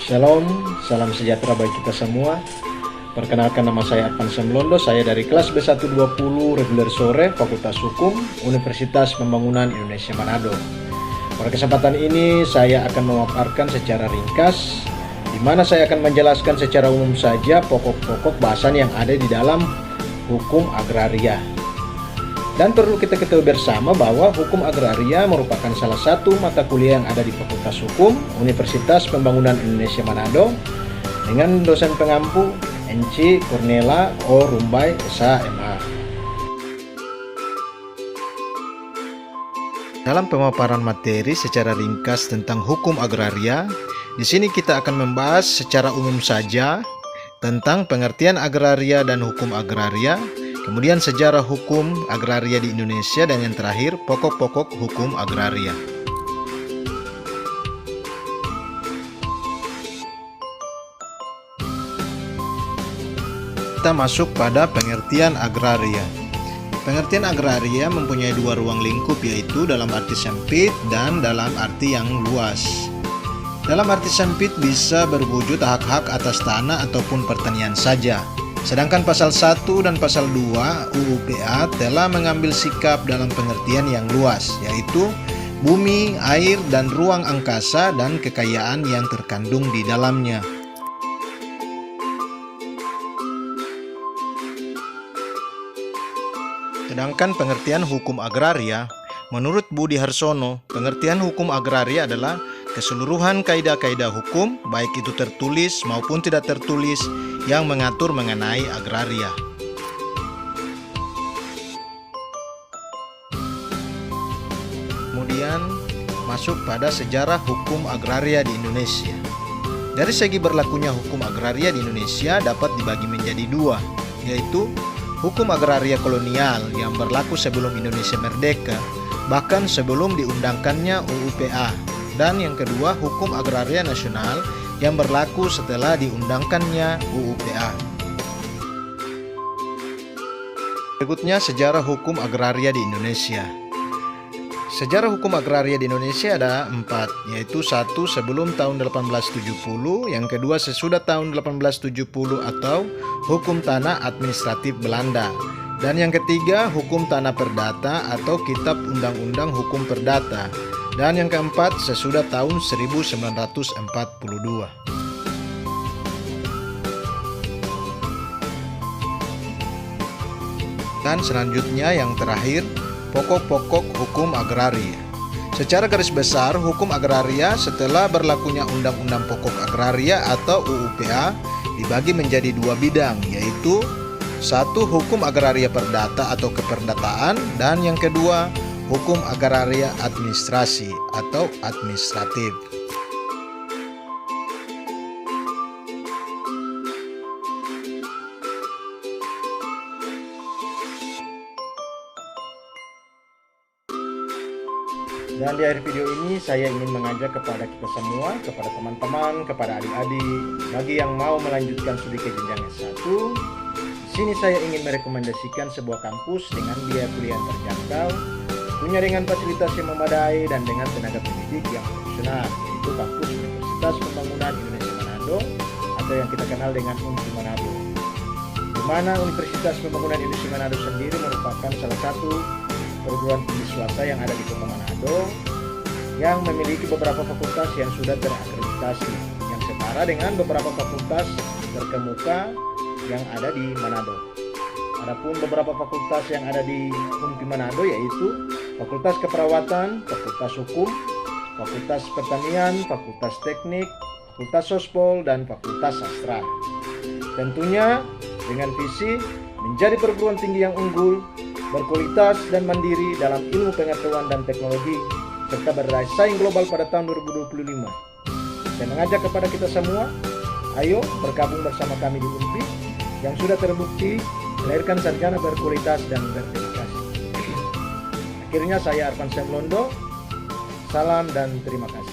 Shalom, salam sejahtera bagi kita semua. Perkenalkan, nama saya Arvan Semlondo. Saya dari kelas B120 reguler sore Fakultas Hukum Universitas Pembangunan Indonesia Manado. Pada kesempatan ini saya akan memaparkan secara ringkas, di mana saya akan menjelaskan secara umum saja pokok-pokok bahasan yang ada di dalam hukum agraria. Dan perlu kita ketahui bersama bahwa hukum agraria merupakan salah satu mata kuliah yang ada di Fakultas Hukum Universitas Pembangunan Indonesia Manado dengan dosen pengampu NC Cornela O. Rumbai, SH.MA. Dalam pemaparan materi secara ringkas tentang hukum agraria, di sini kita akan membahas secara umum saja tentang pengertian agraria dan hukum agraria, kemudian sejarah hukum agraria di Indonesia, dan yang terakhir pokok-pokok hukum agraria. Kita masuk pada pengertian agraria. Pengertian agraria mempunyai dua ruang lingkup, yaitu dalam arti sempit dan dalam arti yang luas. Dalam arti sempit bisa berwujud hak-hak atas tanah ataupun pertanian saja. Sedangkan pasal 1 dan pasal 2 UU PA telah mengambil sikap dalam pengertian yang luas, yaitu bumi, air, dan ruang angkasa dan kekayaan yang terkandung di dalamnya. Sedangkan pengertian hukum agraria, menurut Budi Harsono, pengertian hukum agraria adalah keseluruhan kaidah-kaidah hukum, baik itu tertulis maupun tidak tertulis, yang mengatur mengenai agraria. Kemudian masuk pada sejarah hukum agraria di Indonesia. Dari segi berlakunya hukum agraria di Indonesia dapat dibagi menjadi dua, yaitu hukum agraria kolonial yang berlaku sebelum Indonesia merdeka, bahkan sebelum diundangkannya UU PA, dan yang kedua hukum agraria nasional yang berlaku setelah diundangkannya UU PA. Berikutnya sejarah hukum agraria di Indonesia. Sejarah hukum agraria di Indonesia ada 4, yaitu 1 sebelum tahun 1870, yang kedua sesudah tahun 1870 atau hukum tanah administratif Belanda, dan yang ketiga hukum tanah perdata atau kitab undang-undang hukum perdata, dan yang keempat sesudah tahun 1942. Dan selanjutnya yang terakhir, pokok-pokok hukum agraria. Secara garis besar, hukum agraria setelah berlakunya Undang-Undang Pokok Agraria atau UU PA dibagi menjadi dua bidang, yaitu 1. Hukum agraria perdata atau keperdataan, dan yang kedua hukum agraria administrasi atau administratif. Dan di akhir video ini saya ingin mengajak kepada kita semua, kepada teman-teman, kepada adik-adik, bagi yang mau melanjutkan studi ke jenjang S1, di sini saya ingin merekomendasikan sebuah kampus dengan biaya kuliah yang terjangkau, punya dengan fasilitas yang memadai, dan dengan tenaga pendidik yang profesional, yaitu kampus Universitas Pembangunan Indonesia Manado atau yang kita kenal dengan UNPI Manado. Di mana Universitas Pembangunan Indonesia Manado sendiri merupakan salah satu perguruan tinggi swasta yang ada di Kota Manado, yang memiliki beberapa fakultas yang sudah terakreditasi, yang setara dengan beberapa fakultas terkemuka yang ada di Manado. Adapun beberapa fakultas yang ada di UNPI Manado yaitu Fakultas Keperawatan, Fakultas Hukum, Fakultas Pertanian, Fakultas Teknik, Fakultas Sospol, dan Fakultas Sastra. Tentunya dengan visi menjadi perguruan tinggi yang unggul, berkualitas dan mandiri dalam ilmu pengetahuan dan teknologi, serta berdaya saing global pada tahun 2025. Saya mengajak kepada kita semua, ayo bergabung bersama kami di UNPI yang sudah terbukti melahirkan sarjana berkualitas dan berdedikasi. Akhirnya saya Arvan Semlondo, salam dan terima kasih.